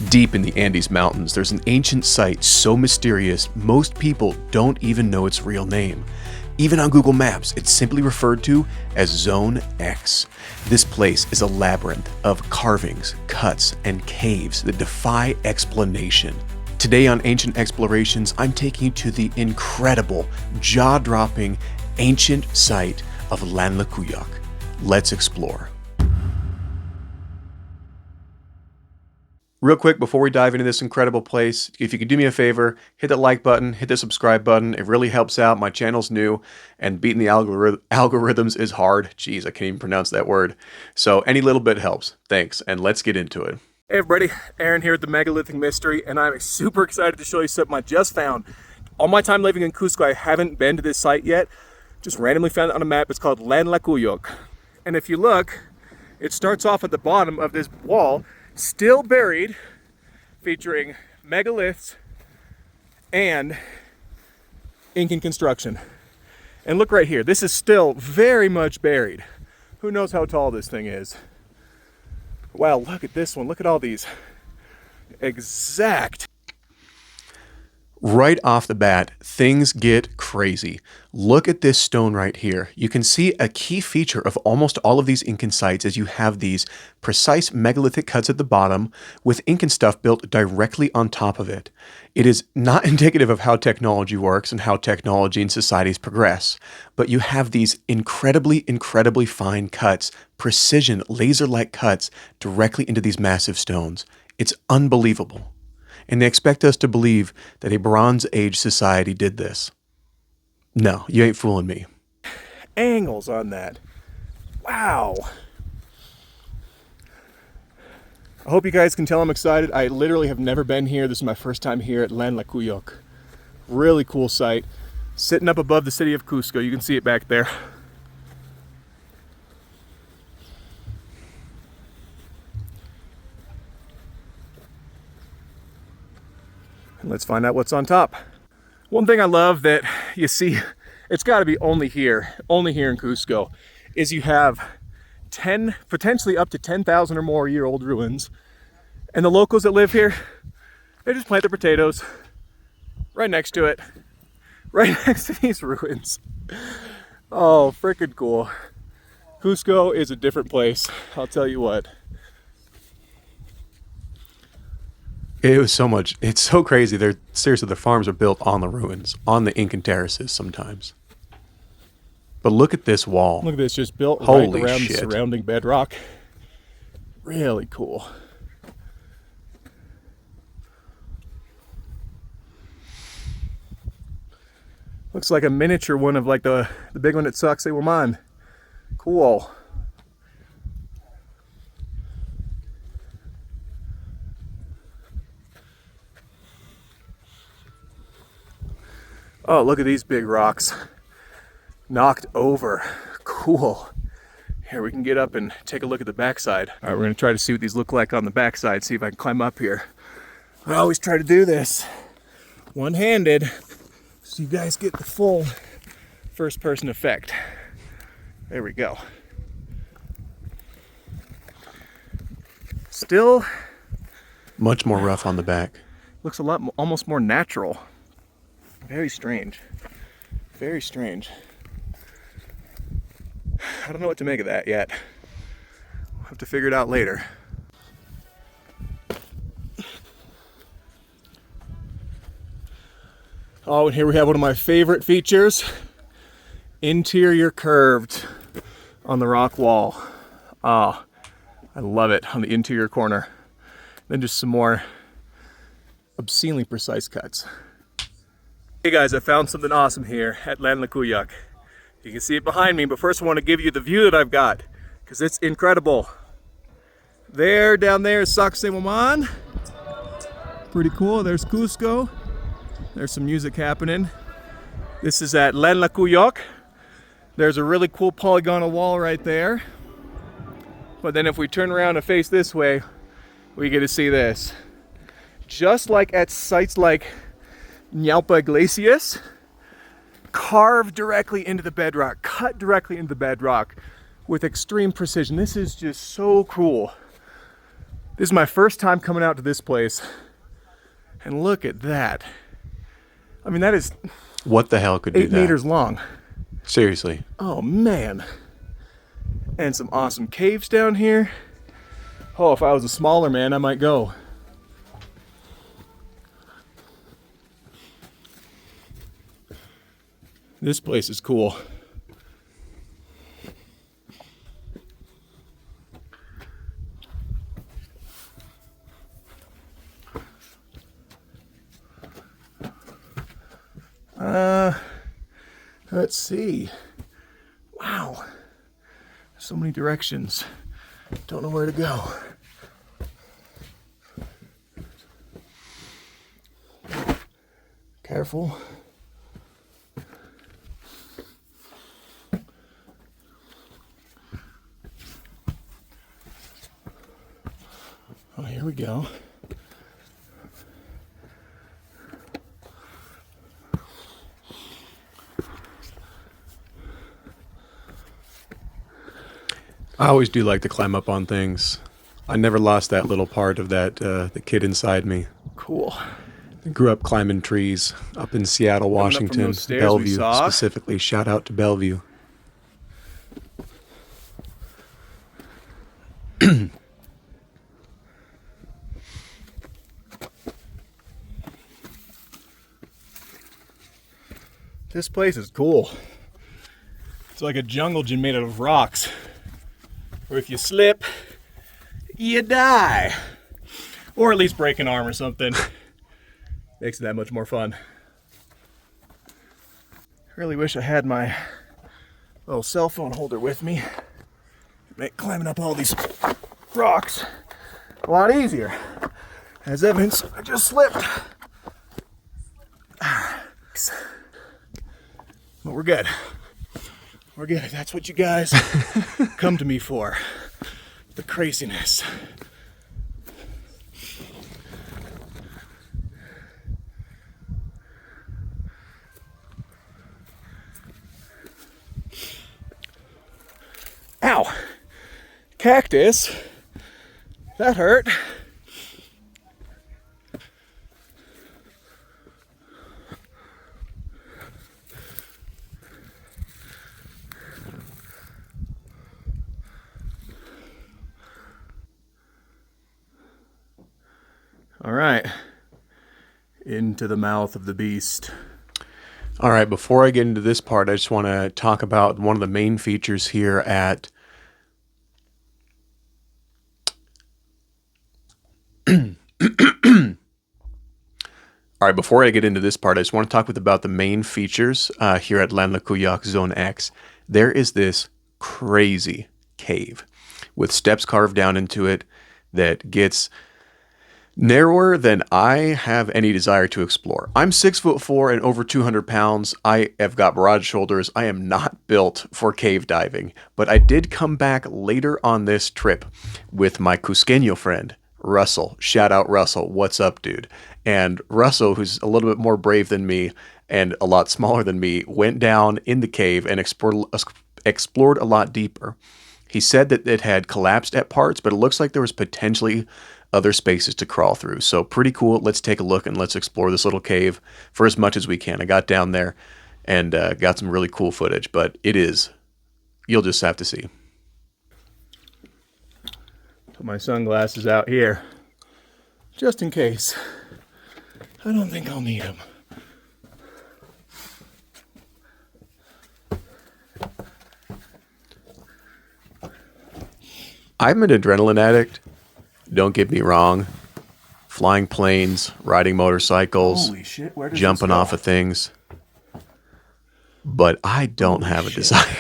Deep in the Andes Mountains, there's an ancient site so mysterious most people don't even know its real name. Even on Google Maps, it's simply referred to as Zone X. This place is a labyrinth of carvings, cuts, and caves that defy explanation. Today on Ancient Explorations, I'm taking you to the incredible, jaw-dropping, ancient site of Lanlakuyok. Let's explore. Real quick, before we dive into this incredible place, if you could do me a favor, hit that like button, hit the subscribe button. It really helps out. My channel's new, and beating the algorithms is hard. Jeez, I can't even pronounce that word. So any little bit helps. Thanks, and let's get into it. Hey everybody, Aaron here at the Megalithic Mystery, and I'm super excited to show you something I just found. All my time living in Cusco, I haven't been to this site yet. Just randomly found it on a map. It's called Lanlakuyok. And if you look, it starts off at the bottom of this wall, still buried, featuring megaliths and Incan construction. And look right here, this is still very much buried. Who knows how tall this thing is? Wow, look at this one. Look at all these exact. Right off the bat, things get crazy. Look at this stone right here. You can see a key feature of almost all of these Incan sites is you have these precise megalithic cuts at the bottom with Incan stuff built directly on top of it. It is not indicative of how technology works and how technology and societies progress, but you have these incredibly fine cuts, precision, laser-like cuts directly into these massive stones. It's unbelievable. And they expect us to believe that a Bronze Age society did this. No, you ain't fooling me. Angles on that. Wow. I hope you guys can tell I'm excited. I literally have never been here. This is my first time here at Lanlakuyok. Really cool site. Sitting up above the city of Cusco. You can see it back there. Let's find out what's on top. One thing I love that you see, it's got to be only here in Cusco, is you have 10, potentially up to 10,000 or more year-old ruins. And the locals that live here, they just plant their potatoes right next to it, right next to these ruins. Oh, freaking cool. Cusco is a different place, I'll tell you what. It was so much. It's so crazy. Seriously, the farms are built on the ruins, on the Incan terraces sometimes. But look at this wall. Look at this, just built right around the surrounding bedrock. Really cool. Looks like a miniature one of like the big one at Sacsayhuaman. Cool. Oh, look at these big rocks. Knocked over. Cool. Here, we can get up and take a look at the backside. All right, we're going to try to see what these look like on the backside, see if I can climb up here. I always try to do this one-handed so you guys get the full first-person effect. There we go. Still much more rough on the back. Looks a lot, almost more natural. Very strange. Very strange. I don't know what to make of that yet. We'll have to figure it out later. Oh, and here we have one of my favorite features. Interior curved on the rock wall. Oh, I love it on the interior corner. Then just some more obscenely precise cuts. Hey guys, I found something awesome here at Lanlakuyok. You can see it behind me, but first I want to give you the view that I've got, because it's incredible. There, down there is Sacsayhuaman. Pretty cool. There's Cusco. There's some music happening. This is at Lanlakuyok. There's a really cool polygonal wall right there. But then if we turn around and face this way, we get to see this. Just like at sites like Ñaupa Iglesias, carved directly into the bedrock, cut directly into the bedrock with extreme precision. This is just so cool. This is my first time coming out to this place. And look at that. I mean, that is What the hell could do 8 that? meters long. Seriously. Oh, man. And some awesome caves down here. Oh, if I was a smaller man, I might go. This place is cool. Let's see. Wow. So many directions. Don't know where to go. Careful. Oh, here we go. I always do like to climb up on things. I never lost that little part of that, the kid inside me. Cool. I grew up climbing trees up in Seattle, Coming up from Washington, those stairs we Bellevue saw. specifically. Shout out to Bellevue. This place is cool. It's like a jungle gym made out of rocks. Where if you slip, you die. Or at least break an arm or something. Makes it that much more fun. Really wish I had my little cell phone holder with me. Make climbing up all these rocks a lot easier. As evidence, I just slipped. But we're good. We're good. That's what you guys come to me for. The craziness. Ow! Cactus. That hurt. All right. Into the mouth of the beast. All right, before I get into this part, I just want to talk about one of the main features here at All right, before I get into this part, I just want to talk about the main features here at Lanlakuyok Zone X. There is this crazy cave with steps carved down into it that gets narrower than I have any desire to explore. I'm 6'4" and over 200 pounds. I have got broad shoulders. I am not built for cave diving, but I did come back later on this trip with my Cusqueño friend, Russell. Shout out Russell. What's up, dude? And Russell, who's a little bit more brave than me and a lot smaller than me, went down in the cave and explored a lot deeper. He said that it had collapsed at parts, but it looks like there was potentially other spaces to crawl through. So pretty cool. Let's take a look and let's explore this little cave for as much as we can. I got down there and got some really cool footage, but you'll just have to see. Put my sunglasses out here, just in case. I don't think I'll need them. I'm an adrenaline addict. Don't get me wrong. Flying planes, riding motorcycles, Holy shit, where does jumping this go? off of things. But I don't have a desire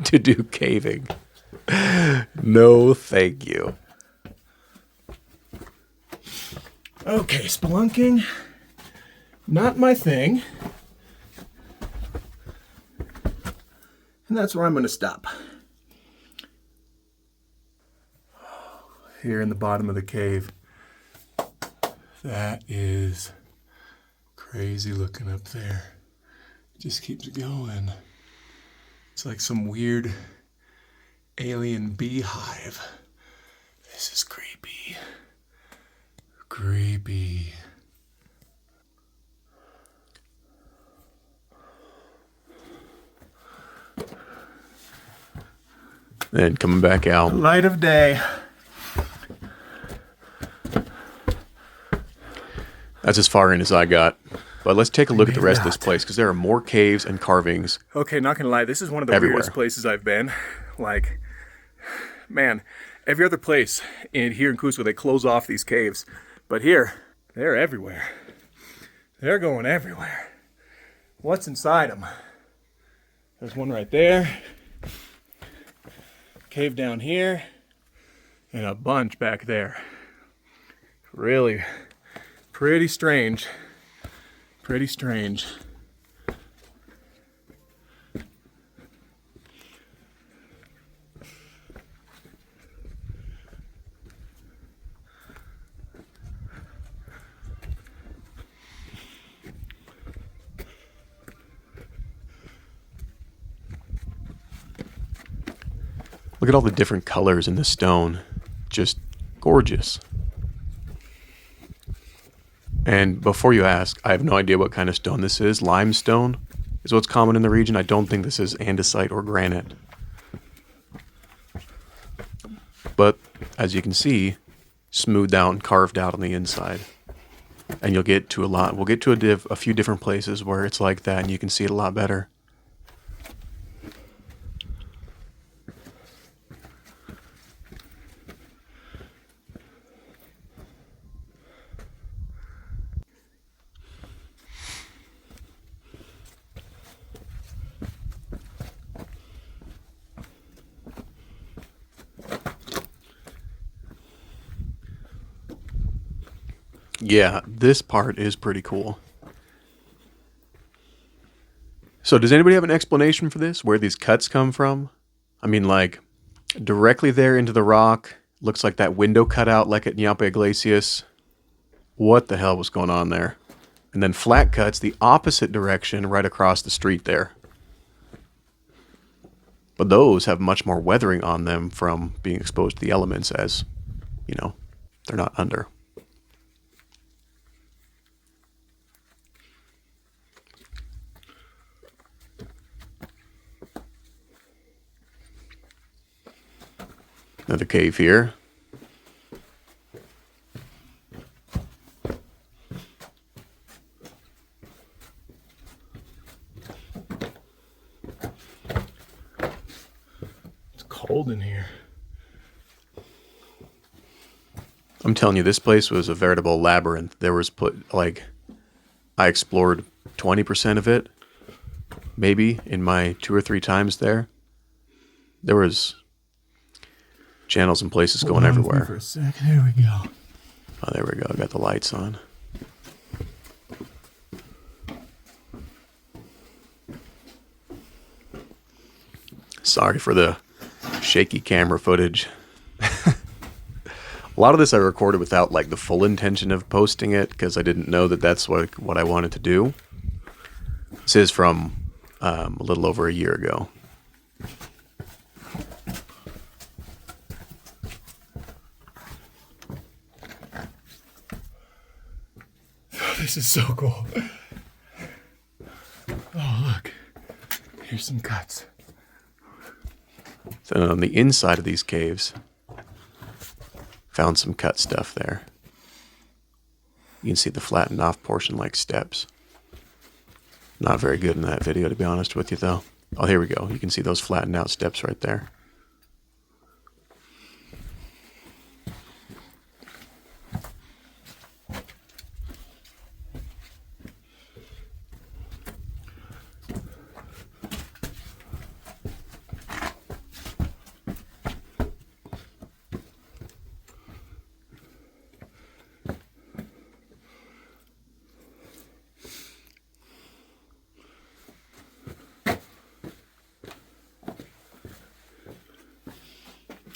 to do caving. No, thank you. Okay, spelunking, not my thing. And that's where I'm going to stop. Here in the bottom of the cave. That is crazy looking up there. It just keeps going. It's like some weird alien beehive. This is creepy. creepy. Then coming back out. Light of day. That's as far in as I got. But let's take a look at the rest of this place, because there are more caves and carvings. Okay, not gonna lie, this is one of the everywhere. weirdest places I've been. Like, man, every other place here in Cusco, they close off these caves. But here, they're everywhere. They're going everywhere. What's inside them? There's one right there. Cave down here. And a bunch back there. Really, pretty strange. Pretty strange. Look at all the different colors in the stone. Just gorgeous. And before you ask, I have no idea what kind of stone this is. Limestone is what's common in the region. I don't think this is andesite or granite. But as you can see, smoothed out and carved out on the inside. And you'll get to a lot. We'll get to a few different places where it's like that and you can see it a lot better. Yeah, this part is pretty cool. So does anybody have an explanation for this? Where these cuts come from? I mean, like, directly there into the rock. Looks like that window cut out like at Ñape Iglesias. What the hell was going on there? And then flat cuts the opposite direction right across the street there. But those have much more weathering on them from being exposed to the elements, as, you know, they're not under. Another cave here. It's cold in here. I'm telling you, this place was a veritable labyrinth. There was I explored 20% of it, maybe, in my 2 or 3 times there. There was channels and places going everywhere. For a sec. There we go. Oh, there we go. Got the lights on. Sorry for the shaky camera footage. A lot of this I recorded without like the full intention of posting it because I didn't know that that's what I wanted to do. This is from a little over a year ago. This is so cool. Oh, look. Here's some cuts. So on the inside of these caves, found some cut stuff there. You can see the flattened off portion like steps. Not very good in that video, to be honest with you, though. Oh, here we go. You can see those flattened out steps right there.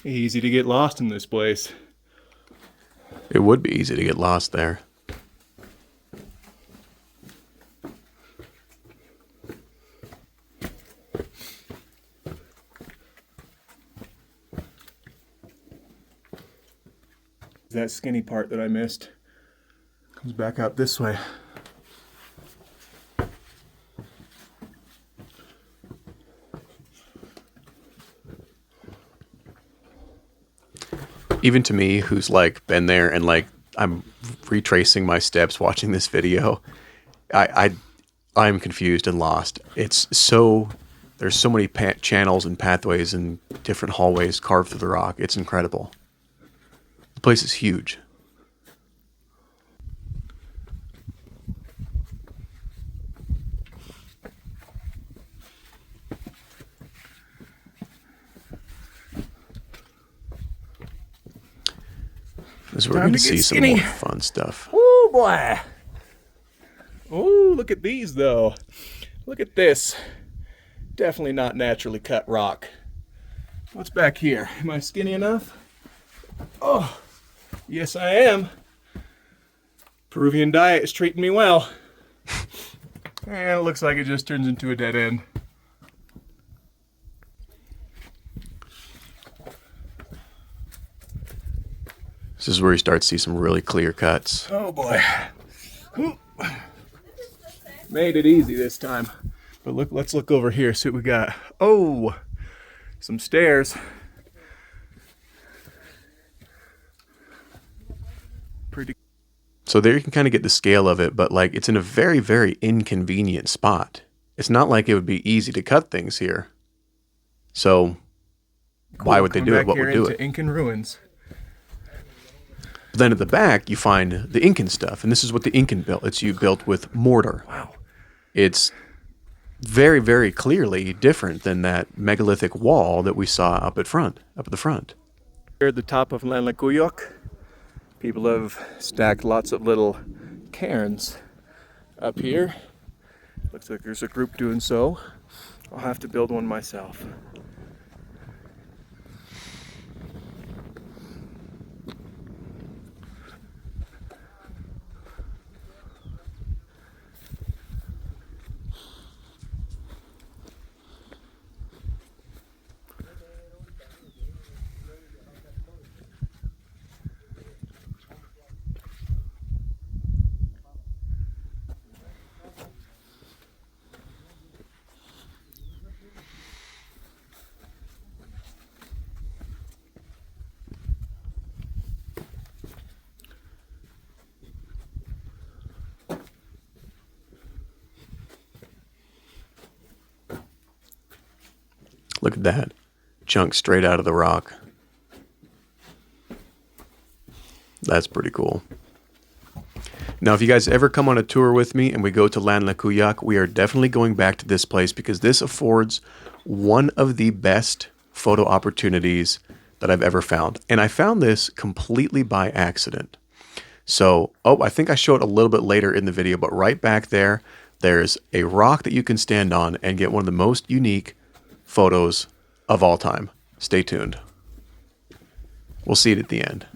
Easy to get lost in this place. It would be easy to get lost there. That skinny part that I missed. Comes back out this way. Even to me, who's like been there and like I'm retracing my steps watching this video, I'm confused and lost. It's so there's so many channels and pathways and different hallways carved through the rock. It's incredible. The place is huge. This is where we're going to see some more fun stuff. Oh boy! Oh, look at these though. Look at this. Definitely not naturally cut rock. What's back here? Am I skinny enough? Oh, yes I am. Peruvian diet is treating me well. And it looks like it just turns into a dead end. This is where you start to see some really clear cuts. Oh boy. Made it easy this time. But look, let's look over here, see what we got. Oh, some stairs. Pretty. So there you can kind of get the scale of it, but like it's in a very, very inconvenient spot. It's not like it would be easy to cut things here. So why would they do it? What would do it? Incan ruins. But then at the back, you find the Incan stuff, and this is what the Incan built. It's built with mortar. Wow. It's very, very clearly different than that megalithic wall that we saw up at the front. Here at the top of Lanlakuyok, people have stacked lots of little cairns up here. Looks like there's a group doing so. I'll have to build one myself. Look at that. Chunk straight out of the rock. That's pretty cool. Now, if you guys ever come on a tour with me and we go to Lanlakuyok, we are definitely going back to this place because this affords one of the best photo opportunities that I've ever found. And I found this completely by accident. So, I think I show it a little bit later in the video, but right back there, there's a rock that you can stand on and get one of the most unique photos of all time. Stay tuned. We'll see it at the end.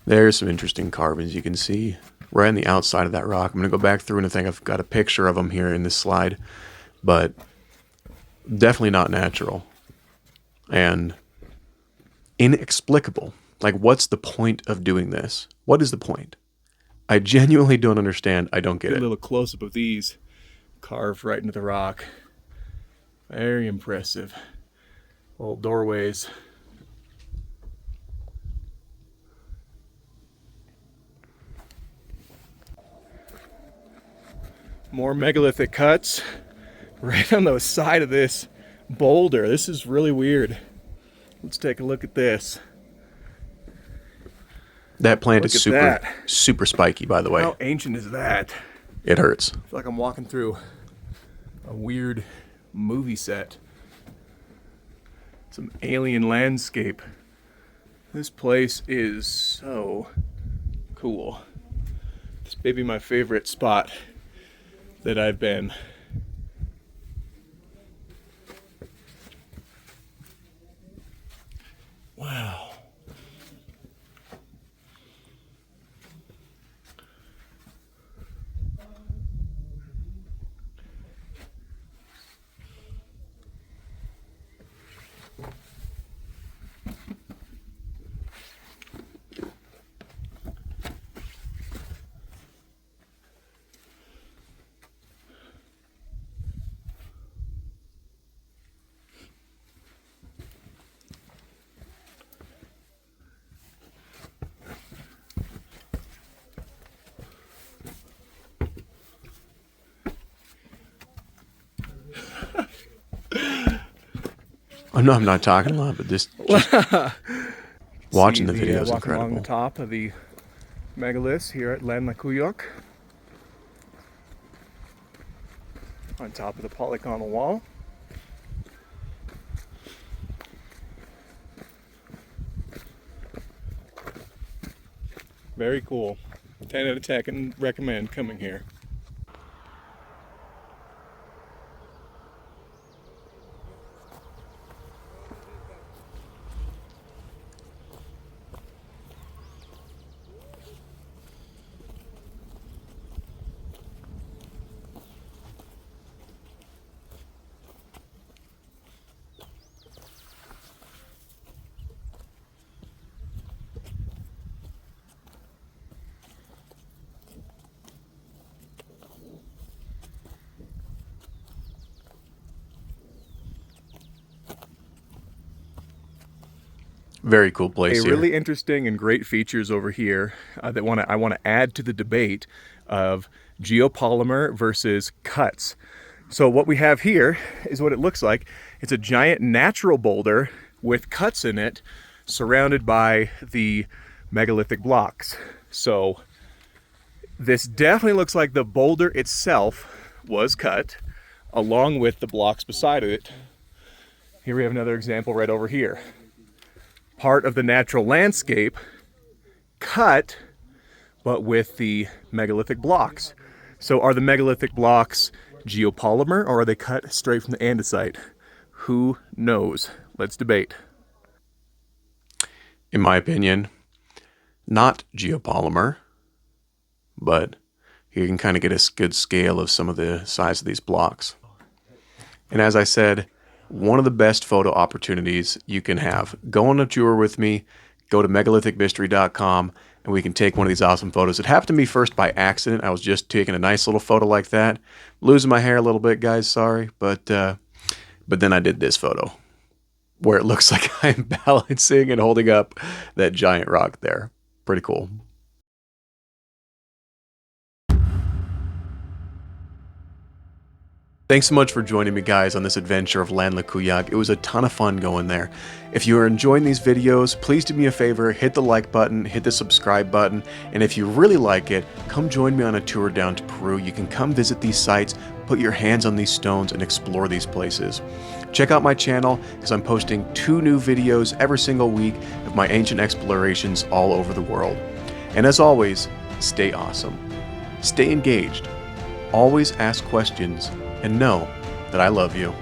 There's some interesting carvings you can see right on the outside of that rock. I'm going to go back through and I think I've got a picture of them here in this slide, but definitely not natural and inexplicable. Like, what's the point of doing this? What is the point? I genuinely don't understand. I don't get it. A little close-up of these carved right into the rock. Very impressive. Little doorways. More megalithic cuts right on the side of this boulder. This is really weird. Let's take a look at this. That plant is super spiky, by the way. How ancient is that? It hurts. I feel like I'm walking through a weird movie set. Some alien landscape. This place is so cool. This may be my favorite spot that I've been. Wow. Oh, no, I'm not talking a lot, but just watching the video is walking incredible. along the top of the megaliths here at Lanlakuyok. On top of the polygonal wall. Very cool. 10 out of 10 and recommend coming here. Very cool place here. Really interesting and great features over here that I want to add to the debate of geopolymer versus cuts. So what we have here is what it looks like. It's a giant natural boulder with cuts in it, surrounded by the megalithic blocks. So this definitely looks like the boulder itself was cut, along with the blocks beside it. Here we have another example right over here. Part of the natural landscape cut, but with the megalithic blocks. So are the megalithic blocks geopolymer, or are they cut straight from the andesite? Who knows? Let's debate. In my opinion, not geopolymer, but you can kind of get a good scale of some of the size of these blocks. And as I said, one of the best photo opportunities you can have. Go on a tour with me, go to megalithicmystery.com, and we can take one of these awesome photos. It happened to me first by accident. I was just taking a nice little photo like that. Losing my hair a little bit, guys, sorry. But then I did this photo where it looks like I'm balancing and holding up that giant rock there. Pretty cool. Thanks so much for joining me, guys, on this adventure of Lanlakuyok. It was a ton of fun going there. If you are enjoying these videos, please do me a favor, hit the like button, hit the subscribe button, and if you really like it, come join me on a tour down to Peru. You can come visit these sites, put your hands on these stones, and explore these places. Check out my channel, because I'm posting 2 new videos every single week of my ancient explorations all over the world. And as always, stay awesome. Stay engaged. Always ask questions, and know that I love you.